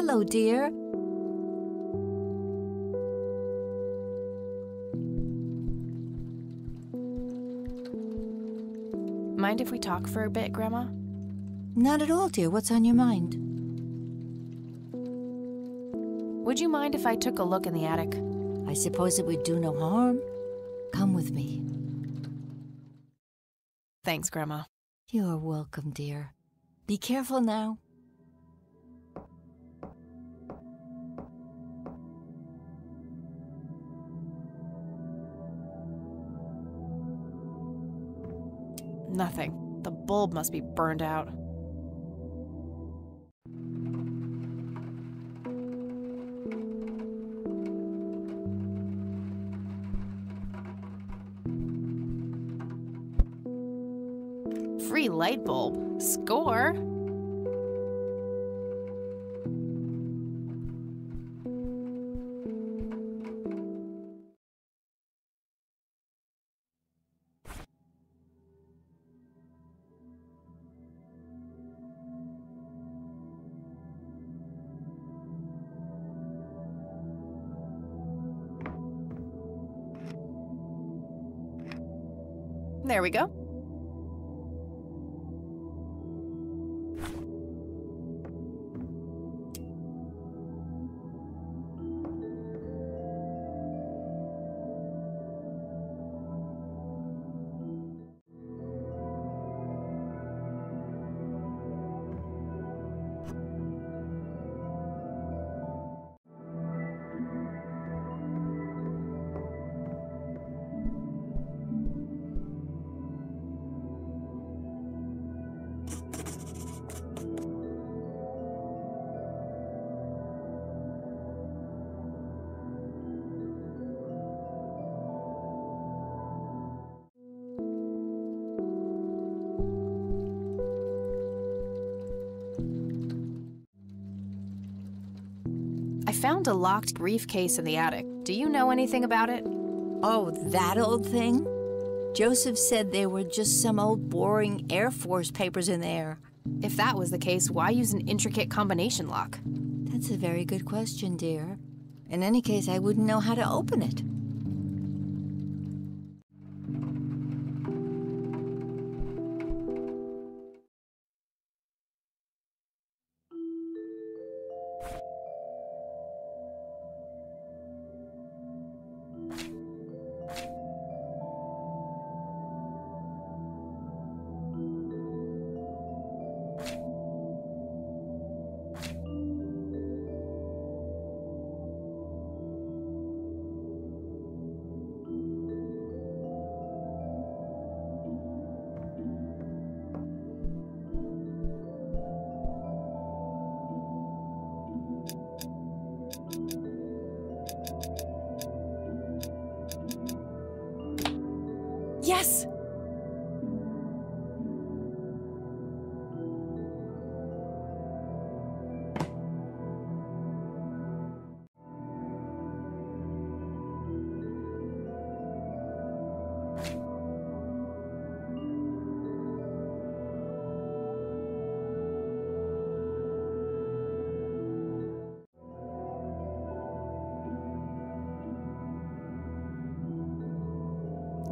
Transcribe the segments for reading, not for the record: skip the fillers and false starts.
Hello, dear. Mind if we talk for a bit, Grandma? Not at all, dear. What's on your mind? Would you mind if I took a look in the attic? I suppose it would do no harm. Come with me. Thanks, Grandma. You're welcome, dear. Be careful now. Nothing. The bulb must be burned out. Free light bulb. Score! There we go. I found a locked briefcase in the attic. Do you know anything about it? Oh, that old thing? Joseph said there were just some old boring Air Force papers in there. If that was the case, why use an intricate combination lock? That's a very good question, dear. In any case, I wouldn't know how to open it. Yes!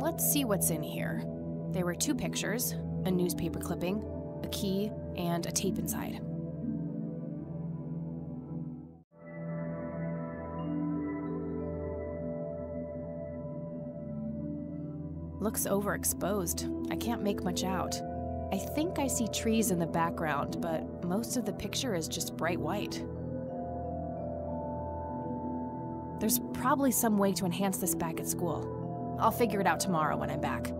Let's see what's in here. There were 2 pictures, a newspaper clipping, a key, and a tape inside. Looks overexposed. I can't make much out. I think I see trees in the background, but most of the picture is just bright white. There's probably some way to enhance this back at school. I'll figure it out tomorrow when I'm back.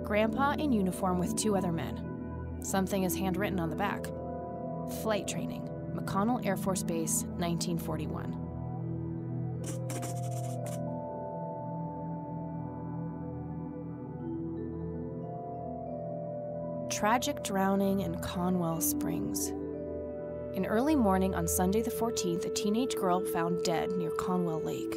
Grandpa in uniform with 2 other men. Something is handwritten on the back. Flight training, McConnell Air Force Base, 1941. Tragic drowning in Conwell Springs. In early morning on Sunday the 14th, a teenage girl found dead near Conwell Lake.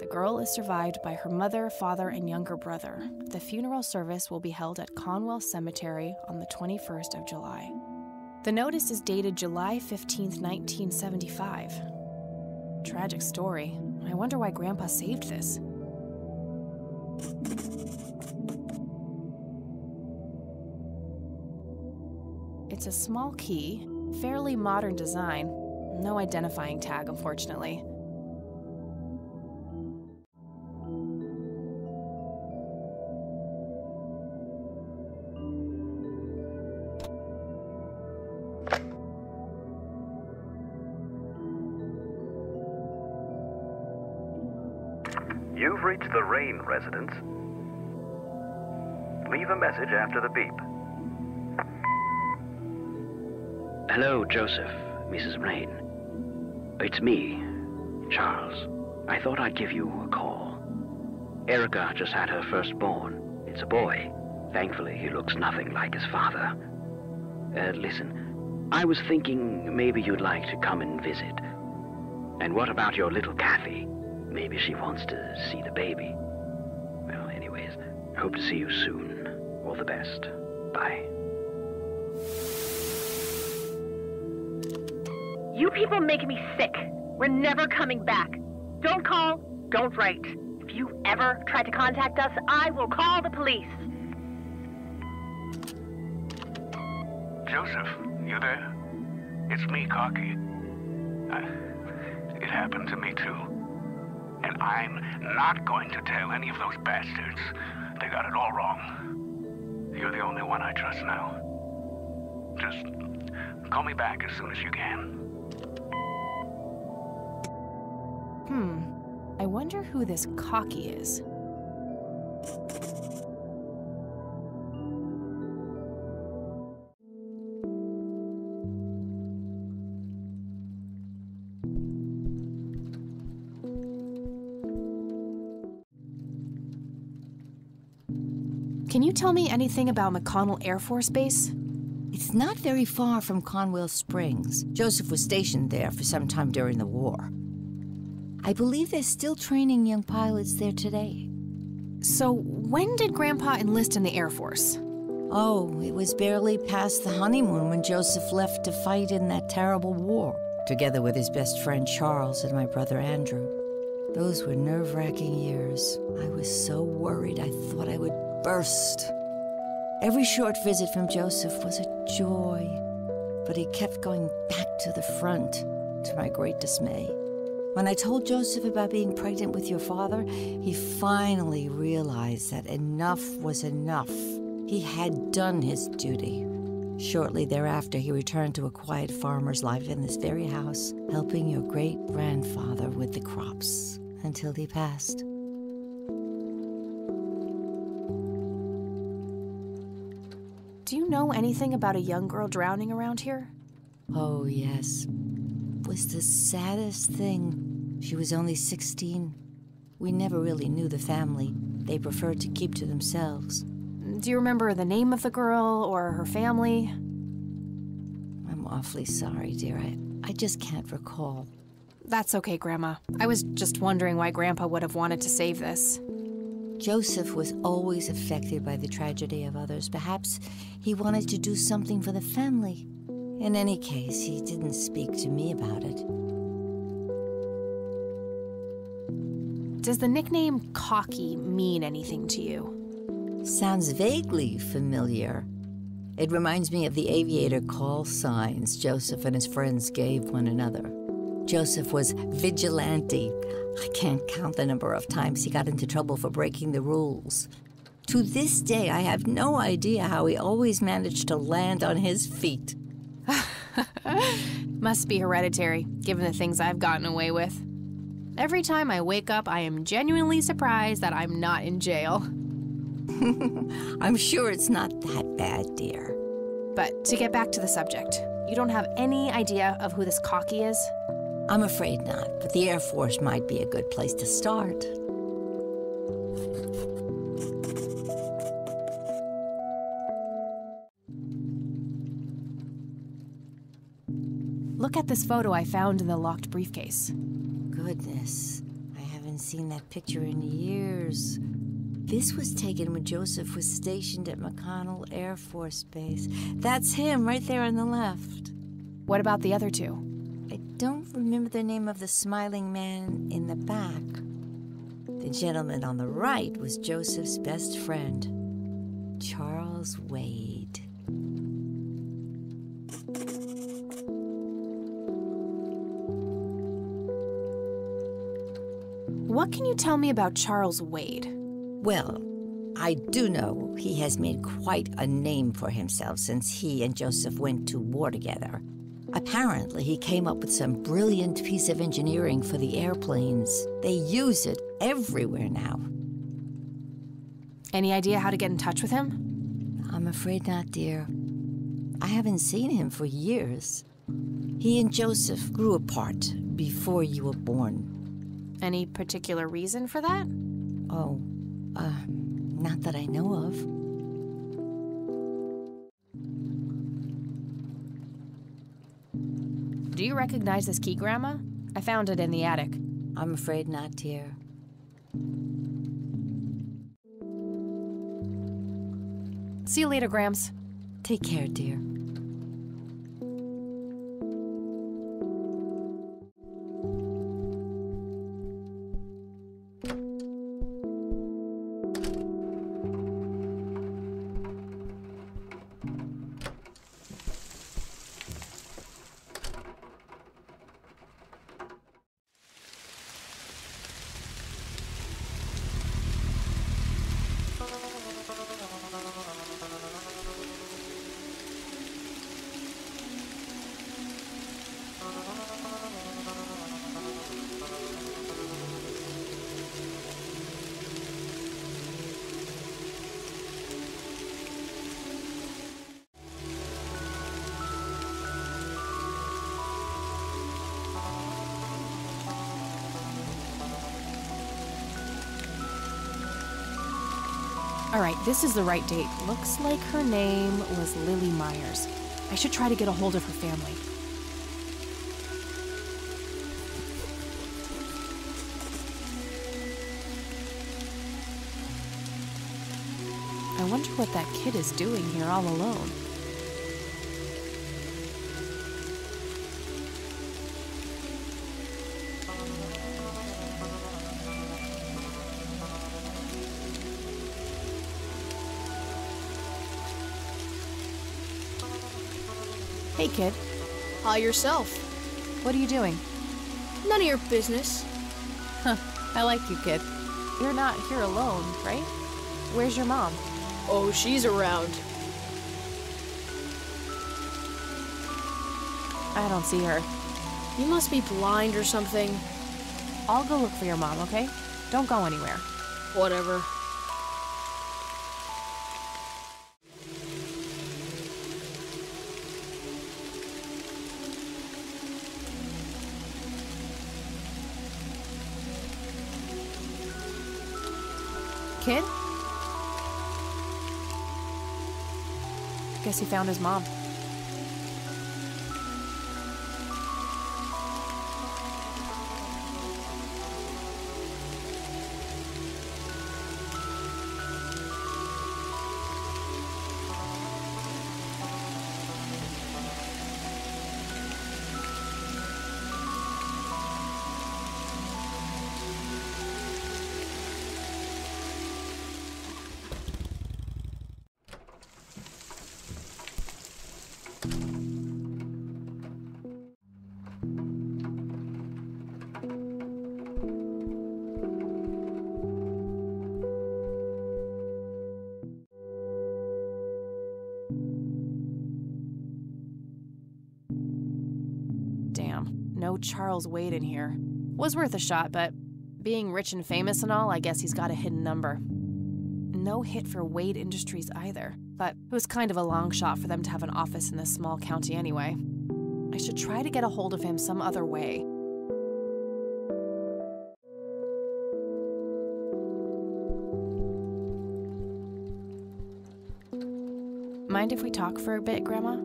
The girl is survived by her mother, father, and younger brother. The funeral service will be held at Conwell Cemetery on the 21st of July. The notice is dated July 15th, 1975. Tragic story. I wonder why Grandpa saved this. It's a small key, fairly modern design. No identifying tag, unfortunately. You've reached the Rain residence. Leave a message after the beep. Hello, Joseph, Mrs. Rain. It's me, Charles. I thought I'd give you a call. Erica just had her firstborn. It's a boy. Thankfully, he looks nothing like his father. Listen, I was thinking maybe you'd like to come and visit. And what about your little Kathy? Maybe she wants to see the baby. Well, anyways, I hope to see you soon. All the best. Bye. You people make me sick. We're never coming back. Don't call, don't write. If you ever try to contact us, I will call the police. Joseph, you there? It's me, Cocky. It happened to me too. And I'm not going to tell any of those bastards. They got it all wrong. You're the only one I trust now. Just call me back as soon as you can. I wonder who this Cocky is. Can you tell me anything about McConnell Air Force Base? It's not very far from Conwell Springs. Joseph was stationed there for some time during the war. I believe they're still training young pilots there today. So, when did Grandpa enlist in the Air Force? Oh, it was barely past the honeymoon when Joseph left to fight in that terrible war, together with his best friend Charles and my brother Andrew. Those were nerve-wracking years. I was so worried I thought I would burst. Every short visit from Joseph was a joy, but he kept going back to the front, to my great dismay. When I told Joseph about being pregnant with your father, he finally realized that enough was enough. He had done his duty. Shortly thereafter, he returned to a quiet farmer's life in this very house, helping your great-grandfather with the crops, until he passed. Do you know anything about a young girl drowning around here? Oh, yes. It was the saddest thing. She was only 16. We never really knew the family. They preferred to keep to themselves. Do you remember the name of the girl or her family? I'm awfully sorry, dear. I just can't recall. That's okay, Grandma. I was just wondering why Grandpa would have wanted to save this. Joseph was always affected by the tragedy of others. Perhaps he wanted to do something for the family. In any case, he didn't speak to me about it. Does the nickname Cocky mean anything to you? Sounds vaguely familiar. It reminds me of the aviator call signs Joseph and his friends gave one another. Joseph was vigilante. I can't count the number of times he got into trouble for breaking the rules. To this day, I have no idea how he always managed to land on his feet. Must be hereditary, given the things I've gotten away with. Every time I wake up, I am genuinely surprised that I'm not in jail. I'm sure it's not that bad, dear. But to get back to the subject, you don't have any idea of who this Cocky is? I'm afraid not, but the Air Force might be a good place to start. Look at this photo I found in the locked briefcase. Goodness, I haven't seen that picture in years. This was taken when Joseph was stationed at McConnell Air Force Base. That's him right there on the left. What about the other two? I don't remember the name of the smiling man in the back. The gentleman on the right was Joseph's best friend, Charles Wade. What can you tell me about Charles Wade? Well, I do know he has made quite a name for himself since he and Joseph went to war together. Apparently, he came up with some brilliant piece of engineering for the airplanes. They use it everywhere now. Any idea how to get in touch with him? I'm afraid not, dear. I haven't seen him for years. He and Joseph grew apart before you were born. Any particular reason for that? Oh, not that I know of. Do you recognize this key, Grandma? I found it in the attic. I'm afraid not, dear. See you later, Grams. Take care, dear. All right, this is the right date. Looks like her name was Lily Meyers. I should try to get a hold of her family. I wonder what that kid is doing here all alone. Hey, kid. Hi yourself. What are you doing? None of your business. Huh, I like you, kid. You're not here alone, right? Where's your mom? Oh, she's around. I don't see her. You must be blind or something. I'll go look for your mom, okay? Don't go anywhere. Whatever. Kid? Guess he found his mom. Damn, no Charles Wade in here. Was worth a shot, but being rich and famous and all, I guess he's got a hidden number. No hit for Wade Industries either, but it was kind of a long shot for them to have an office in this small county anyway. I should try to get a hold of him some other way. Mind if we talk for a bit, Grandma?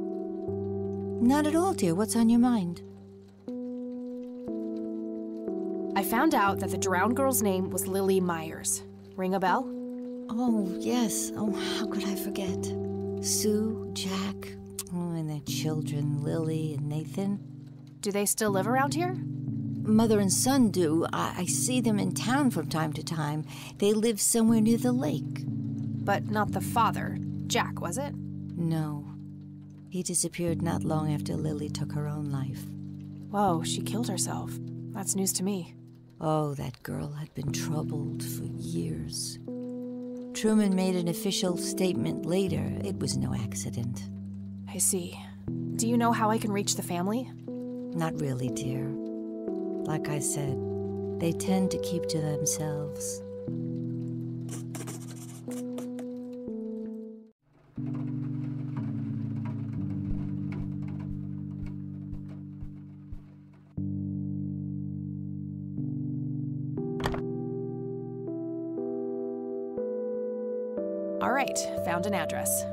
Not at all, dear. What's on your mind? I found out that the drowned girl's name was Lily Meyers. Ring a bell? Oh, yes. Oh, how could I forget? Sue, Jack. Oh, and their children, Lily and Nathan. Do they still live around here? Mother and son do. I see them in town from time to time. They live somewhere near the lake. But not the father. Jack, was it? No. He disappeared not long after Lily took her own life. Whoa, she killed herself. That's news to me. Oh, that girl had been troubled for years. Truman made an official statement later. It was no accident. I see. Do you know how I can reach the family? Not really, dear. Like I said, they tend to keep to themselves. All right, found an address.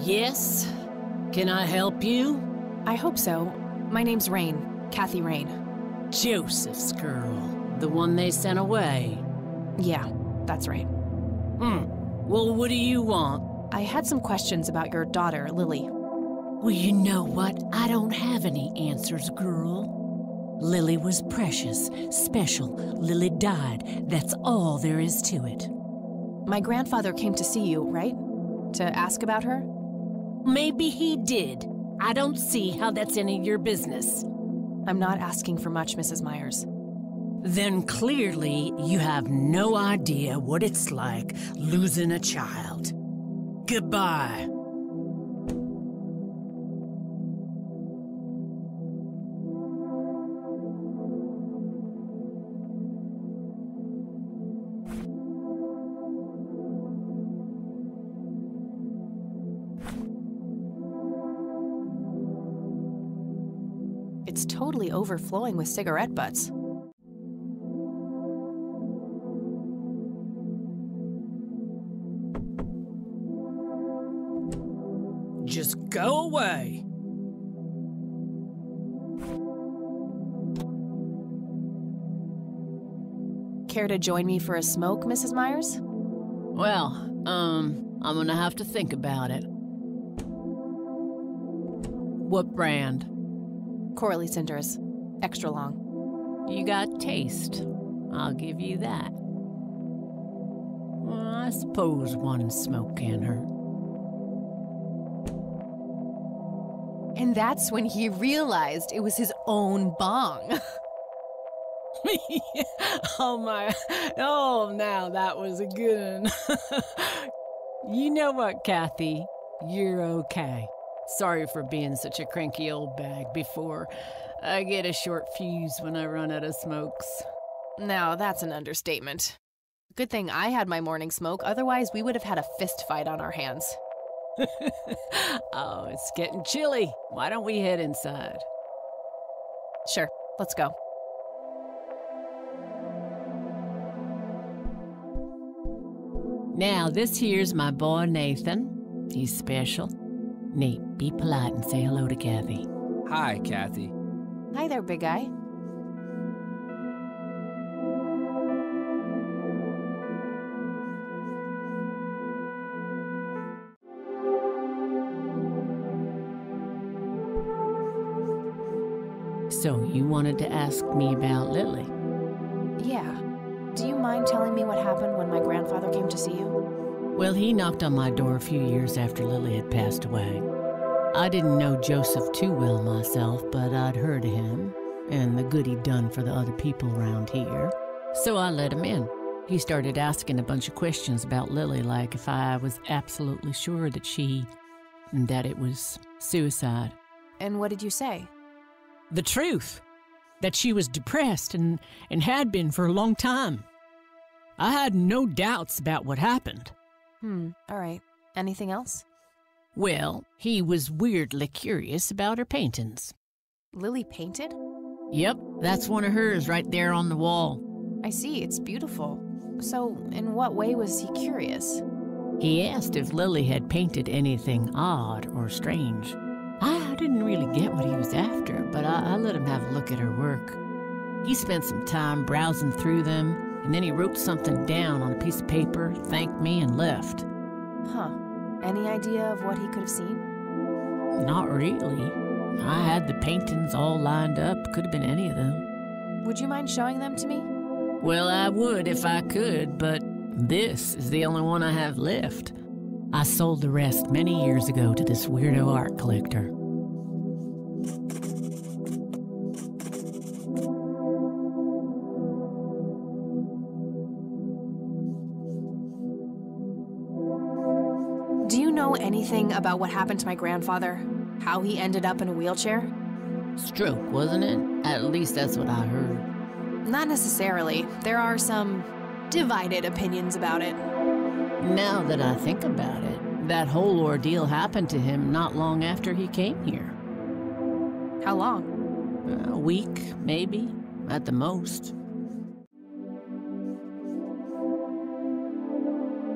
Yes? Can I help you? I hope so. My name's Rain. Kathy Rain. Joseph's girl. The one they sent away. Yeah, that's right. Well, what do you want? I had some questions about your daughter, Lily. Well, you know what? I don't have any answers, girl. Lily was precious, special. Lily died. That's all there is to it. My grandfather came to see you, right? To ask about her? Maybe he did. I don't see how that's any of your business. I'm not asking for much, Mrs. Meyers. Then clearly you have no idea what it's like losing a child. Goodbye. It's totally overflowing with cigarette butts. Just go away. Care to join me for a smoke, Mrs. Meyers? Well, I'm gonna have to think about it. What brand? Corley Cinders. Extra long. You got taste. I'll give you that. Well, I suppose one smoke can't hurt. And that's when he realized it was his own bong. Oh my, oh now that was a good one. You know what, Kathy? You're okay. Sorry for being such a cranky old bag before. I get a short fuse when I run out of smokes. Now, that's an understatement. Good thing I had my morning smoke, otherwise we would have had a fist fight on our hands. Oh, it's getting chilly. Why don't we head inside? Sure, let's go. Now, this here's my boy Nathan. He's special. Nate, be polite and say hello to Kathy. Hi, Kathy. Hi there, big guy. So, you wanted to ask me about Lily? Yeah. Do you mind telling me what happened when my grandfather came to see you? Well, he knocked on my door a few years after Lily had passed away. I didn't know Joseph too well myself, but I'd heard of him and the good he'd done for the other people around here. So I let him in. He started asking a bunch of questions about Lily, like if I was absolutely sure that it was suicide. And what did you say? The truth. that she was depressed and had been for a long time. I had no doubts about what happened. All right. Anything else? Well, he was weirdly curious about her paintings. Lily painted? Yep, that's one of hers right there on the wall. I see, it's beautiful. So, in what way was he curious? He asked if Lily had painted anything odd or strange. I didn't really get what he was after, but I let him have a look at her work. He spent some time browsing through them, and then he wrote something down on a piece of paper, thanked me, and left. Huh. Any idea of what he could have seen? Not really. I had the paintings all lined up. Could have been any of them. Would you mind showing them to me? Well, I would if I could, but this is the only one I have left. I sold the rest many years ago to this weirdo art collector. Do you know anything about what happened to my grandfather? How he ended up in a wheelchair? Stroke, wasn't it? At least that's what I heard. Not necessarily. There are some divided opinions about it. Now that I think about it, that whole ordeal happened to him not long after he came here. How long? A week, maybe, at the most.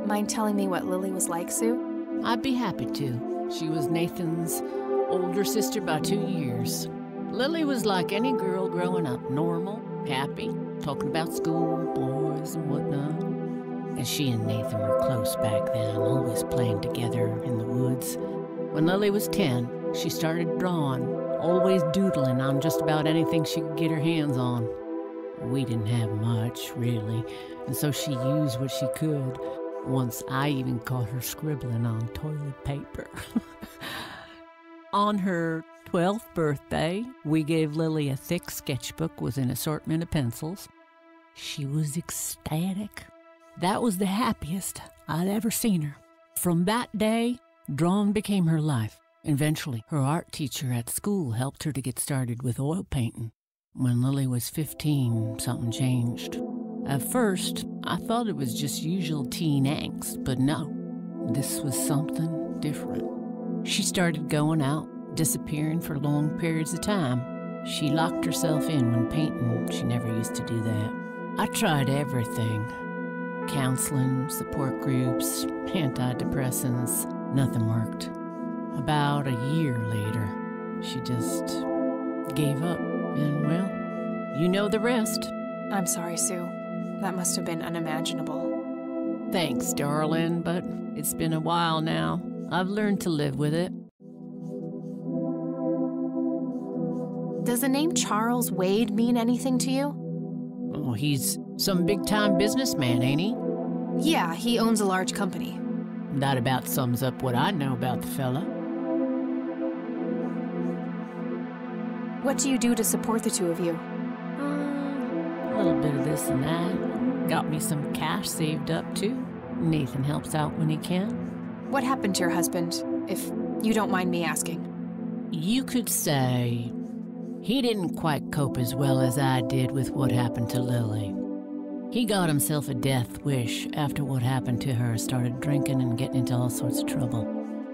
Mind telling me what Lily was like, Sue? I'd be happy to. She was Nathan's older sister by 2 years. Lily was like any girl growing up, normal, happy, talking about school, boys, and whatnot. And she and Nathan were close back then, always playing together in the woods. When Lily was 10, she started drawing, always doodling on just about anything she could get her hands on. We didn't have much, really, and so she used what she could. Once I even caught her scribbling on toilet paper. On her 12th birthday, we gave Lily a thick sketchbook with an assortment of pencils. She was ecstatic. That was the happiest I'd ever seen her. From that day, drawing became her life. Eventually, her art teacher at school helped her to get started with oil painting. When Lily was 15, something changed. At first, I thought it was just usual teen angst, but no, this was something different. She started going out, disappearing for long periods of time. She locked herself in when painting. She never used to do that. I tried everything. Counseling, support groups, antidepressants. Nothing worked. About a year later, she just gave up. And, well, you know the rest. I'm sorry, Sue. That must have been unimaginable. Thanks, darling, but it's been a while now. I've learned to live with it. Does the name Charles Wade mean anything to you? Oh, he's some big-time businessman, ain't he? Yeah, he owns a large company. That about sums up what I know about the fella. What do you do to support the two of you? A little bit of this and that. Got me some cash saved up, too. Nathan helps out when he can. What happened to your husband, if you don't mind me asking? You could say he didn't quite cope as well as I did with what happened to Lily. He got himself a death wish after what happened to her, started drinking and getting into all sorts of trouble.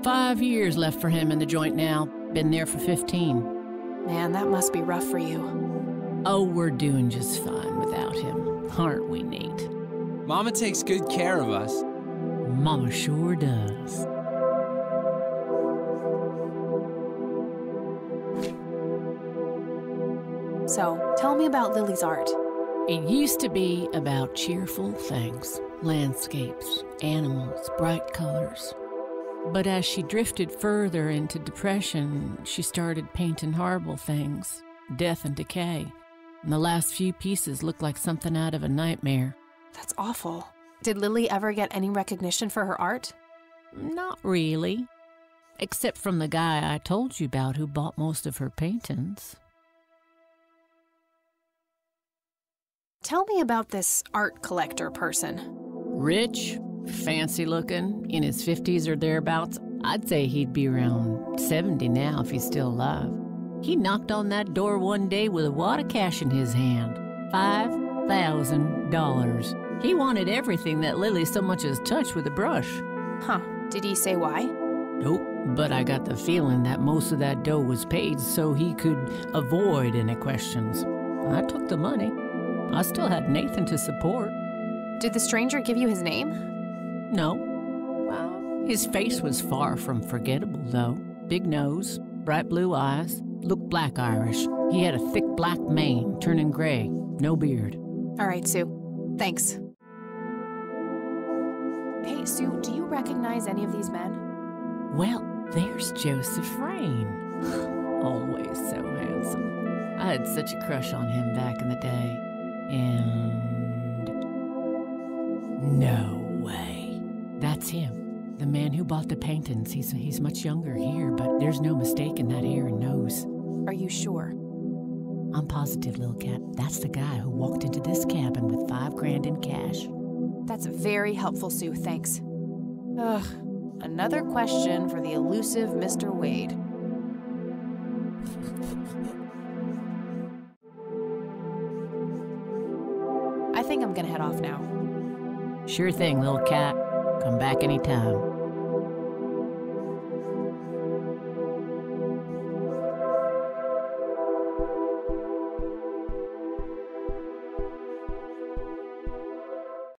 5 years left for him in the joint now. Been there for 15. Man, that must be rough for you. Oh, we're doing just fine without him, aren't we, Nate? Mama takes good care of us. Mama sure does. So, tell me about Lily's art. It used to be about cheerful things, landscapes, animals, bright colors. But as she drifted further into depression, she started painting horrible things, death and decay. And the last few pieces look like something out of a nightmare. That's awful. Did Lily ever get any recognition for her art? Not really. Except from the guy I told you about who bought most of her paintings. Tell me about this art collector person. Rich, fancy looking, in his 50s or thereabouts. I'd say he'd be around 70 now if he's still alive. He knocked on that door one day with a wad of cash in his hand. $5,000. He wanted everything that Lily so much as touched with a brush. Huh. Did he say why? Nope, but I got the feeling that most of that dough was paid so he could avoid any questions. I took the money. I still had Nathan to support. Did the stranger give you his name? No. Well, his face was far from forgettable, though. Big nose, bright blue eyes, looked black Irish. He had a thick black mane, turning gray, no beard. All right, Sue. Thanks. Hey, Sue, do you recognize any of these men? Well, there's Joseph Rain. Always so handsome. I had such a crush on him back in the day. And... no way. That's him. The man who bought the paintings. He's much younger here, but there's no mistake in that hair and nose. Are you sure? I'm positive, little cat. That's the guy who walked into this cabin with $5,000 in cash. That's very helpful, Sue. Thanks. Ugh. Another question for the elusive Mr. Wade. I think I'm gonna head off now. Sure thing, little cat. Come back anytime.